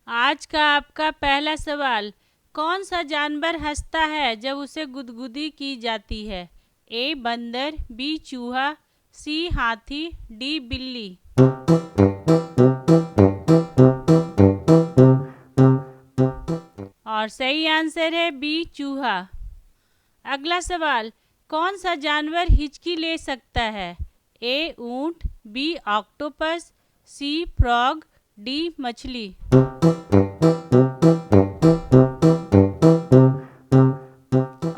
आज का आपका पहला सवाल, कौन सा जानवर हंसता है जब उसे गुदगुदी की जाती है? ए बंदर, बी चूहा, सी हाथी, डी बिल्ली। और सही आंसर है बी चूहा। अगला सवाल, कौन सा जानवर हिचकी ले सकता है? ए ऊंट, बी ऑक्टोपस, सी फ्रॉग, डी मछली।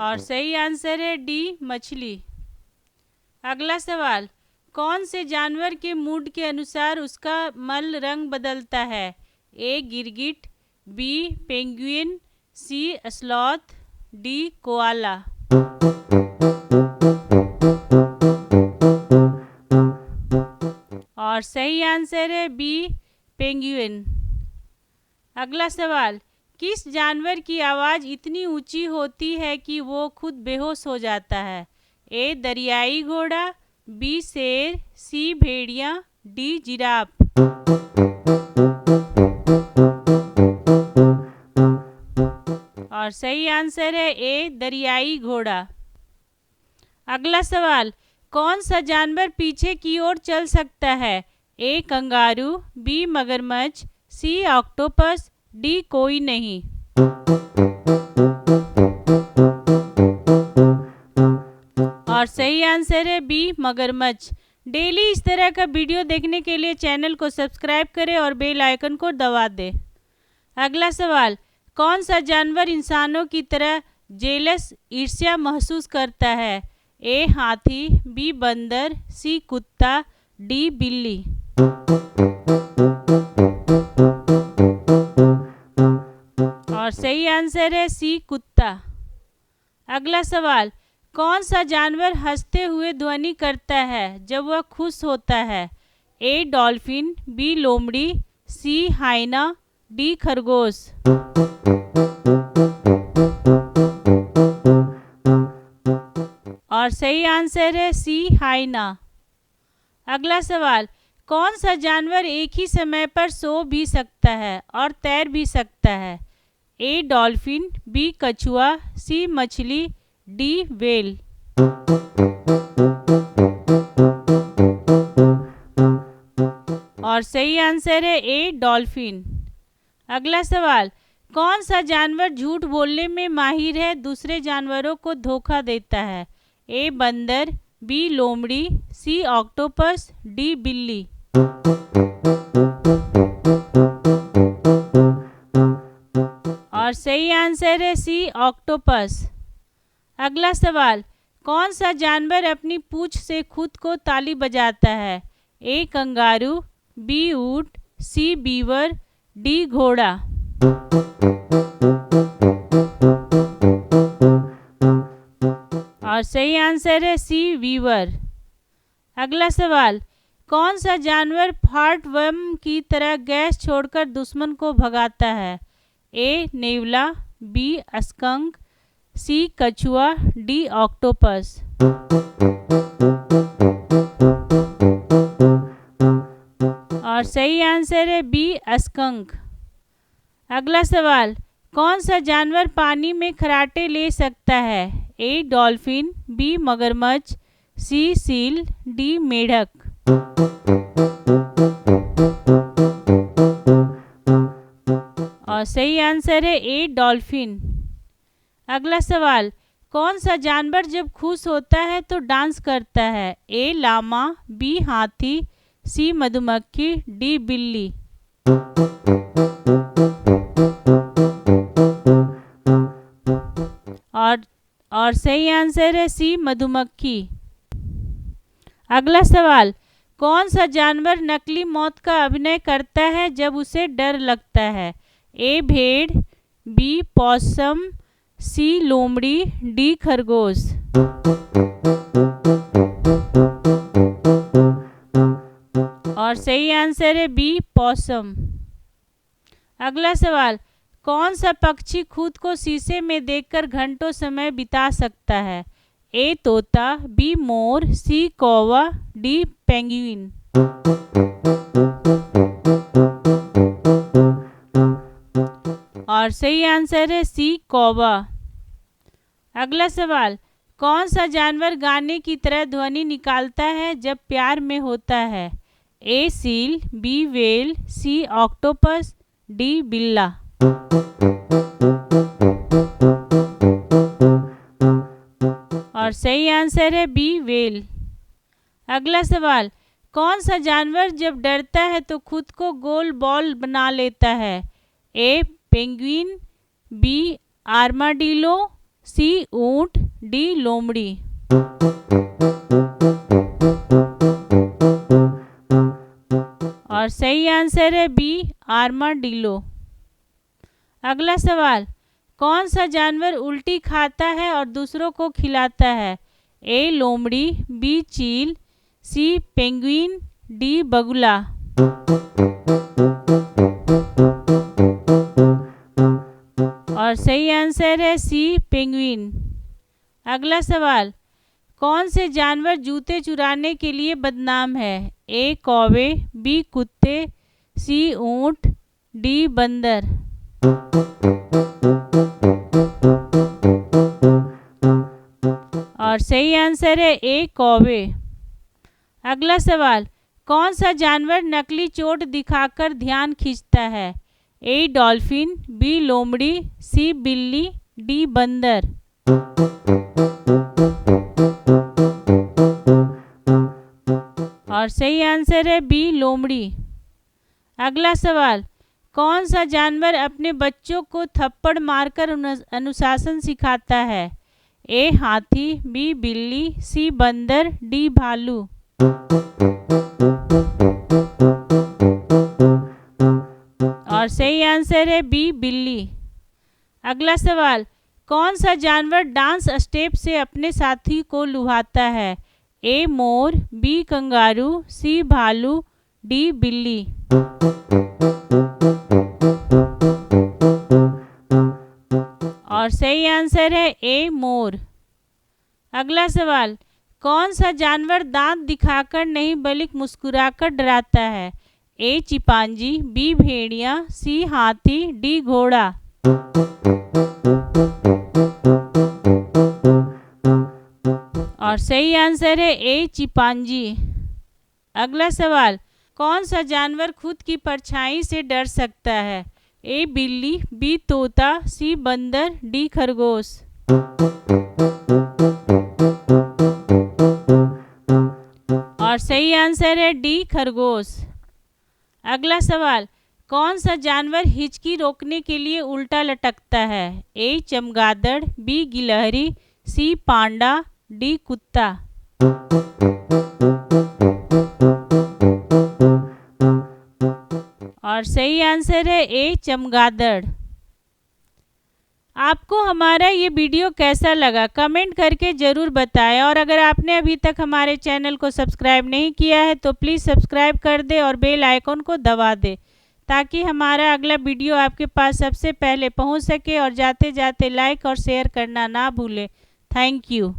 और सही आंसर है डी मछली। अगला सवाल, कौन से जानवर के मूड के अनुसार उसका मल रंग बदलता है? ए गिरगिट, बी पेंगुइन, सी स्लॉथ, डी कोआला। और सही आंसर है बी पेंगुइन। अगला सवाल, किस जानवर की आवाज़ इतनी ऊंची होती है कि वो खुद बेहोश हो जाता है? ए दरियाई घोड़ा, बी शेर, सी भेड़िया, डी जिराफ। और सही आंसर है ए दरियाई घोड़ा। अगला सवाल, कौन सा जानवर पीछे की ओर चल सकता है? ए कंगारू, बी मगरमच्छ, सी ऑक्टोपस, डी कोई नहीं। और सही आंसर है बी मगरमच्छ। डेली इस तरह का वीडियो देखने के लिए चैनल को सब्सक्राइब करें और बेल आइकन को दबा दें। अगला सवाल, कौन सा जानवर इंसानों की तरह जेलस ईर्ष्या महसूस करता है? ए हाथी, बी बंदर, सी कुत्ता, डी बिल्ली। और सही आंसर है सी कुत्ता। अगला सवाल, कौन सा जानवर हंसते हुए ध्वनि करता है जब वह खुश होता है? ए डॉल्फिन, बी लोमड़ी, सी हाइना, डी खरगोश। और सही आंसर है सी हाइना। अगला सवाल, कौन सा जानवर एक ही समय पर सो भी सकता है और तैर भी सकता है? ए डॉल्फिन, बी कछुआ, सी मछली, डी व्हेल। और सही आंसर है ए डॉल्फिन। अगला सवाल, कौन सा जानवर झूठ बोलने में माहिर है, दूसरे जानवरों को धोखा देता है? ए बंदर, बी लोमड़ी, सी ऑक्टोपस, डी बिल्ली। और सही आंसर है सी ऑक्टोपस। अगला सवाल, कौन सा जानवर अपनी पूंछ से खुद को ताली बजाता है? ए कंगारू, बी ऊंट, सी बीवर, डी घोड़ा। और सही आंसर है सी वीवर। अगला सवाल, कौन सा जानवर फार्टवर्म की तरह गैस छोड़कर दुश्मन को भगाता है? ए नेवला, बी स्कंक, सी कछुआ, डी ऑक्टोपस। और सही आंसर है बी स्कंक। अगला सवाल, कौन सा जानवर पानी में खराटे ले सकता है? ए डॉल्फिन, बी मगरमच्छ, सी सील, डी मेढक। और सही आंसर है ए डॉल्फिन। अगला सवाल, कौन सा जानवर जब खुश होता है तो डांस करता है? ए लामा, बी हाथी, सी मधुमक्खी, डी बिल्ली। और सही आंसर है सी मधुमक्खी। अगला सवाल, कौन सा जानवर नकली मौत का अभिनय करता है जब उसे डर लगता है? ए भेड़, बी पॉसम, सी लोमड़ी, डी खरगोश। और सही आंसर है बी पॉसम। अगला सवाल, कौन सा पक्षी खुद को शीशे में देखकर घंटों समय बिता सकता है? ए तोता, बी मोर, सी कौवा, डी पेंगुइन। और सही आंसर है सी कौवा। अगला सवाल, कौन सा जानवर गाने की तरह ध्वनि निकालता है जब प्यार में होता है? ए सील, बी व्हेल, सी ऑक्टोपस, डी बिल्ला। और सही आंसर है बी व्हेल। अगला सवाल, कौन सा जानवर जब डरता है तो खुद को गोल बॉल बना लेता है? ए पेंगुइन, बी आर्माडिलो, सी ऊंट, डी लोमड़ी। और सही आंसर है बी आर्माडिलो। अगला सवाल, कौन सा जानवर उल्टी खाता है और दूसरों को खिलाता है? ए लोमड़ी, बी चील, सी पेंगुइन, डी बगुला। और सही आंसर है सी पेंगुइन। अगला सवाल, कौन से जानवर जूते चुराने के लिए बदनाम है? ए कौवे, बी कुत्ते, सी ऊंट, डी बंदर। और सही आंसर है ए कौवे। अगला सवाल, कौन सा जानवर नकली चोट दिखाकर ध्यान खींचता है? ए डॉल्फिन, बी लोमड़ी, सी बिल्ली, डी बंदर। और सही आंसर है बी लोमड़ी। अगला सवाल, कौन सा जानवर अपने बच्चों को थप्पड़ मारकर अनुशासन सिखाता है? ए हाथी, बी बिल्ली, सी बंदर, डी भालू। और सही आंसर है बी बिल्ली। अगला सवाल, कौन सा जानवर डांस स्टेप से अपने साथी को लुभाता है? ए मोर, बी कंगारू, सी भालू, डी बिल्ली। और सही आंसर है ए मोर। अगला सवाल, कौन सा जानवर दांत दिखाकर नहीं बल्कि मुस्कुराकर डराता है? ए चिंपांजी, बी भेड़िया, सी हाथी, डी घोड़ा। और सही आंसर है ए चिंपांजी। अगला सवाल, कौन सा जानवर खुद की परछाई से डर सकता है? ए बिल्ली, बी तोता, सी बंदर, डी खरगोश। और सही आंसर है डी खरगोश। अगला सवाल, कौन सा जानवर हिचकी रोकने के लिए उल्टा लटकता है? ए चमगादड़, बी गिलहरी, सी पांडा, डी कुत्ता। और सही आंसर है ए चमगादड़। आपको हमारा ये वीडियो कैसा लगा कमेंट करके ज़रूर बताएं, और अगर आपने अभी तक हमारे चैनल को सब्सक्राइब नहीं किया है तो प्लीज़ सब्सक्राइब कर दें और बेल आइकन को दबा दें ताकि हमारा अगला वीडियो आपके पास सबसे पहले पहुंच सके। और जाते जाते लाइक और शेयर करना ना भूलें। Thank you.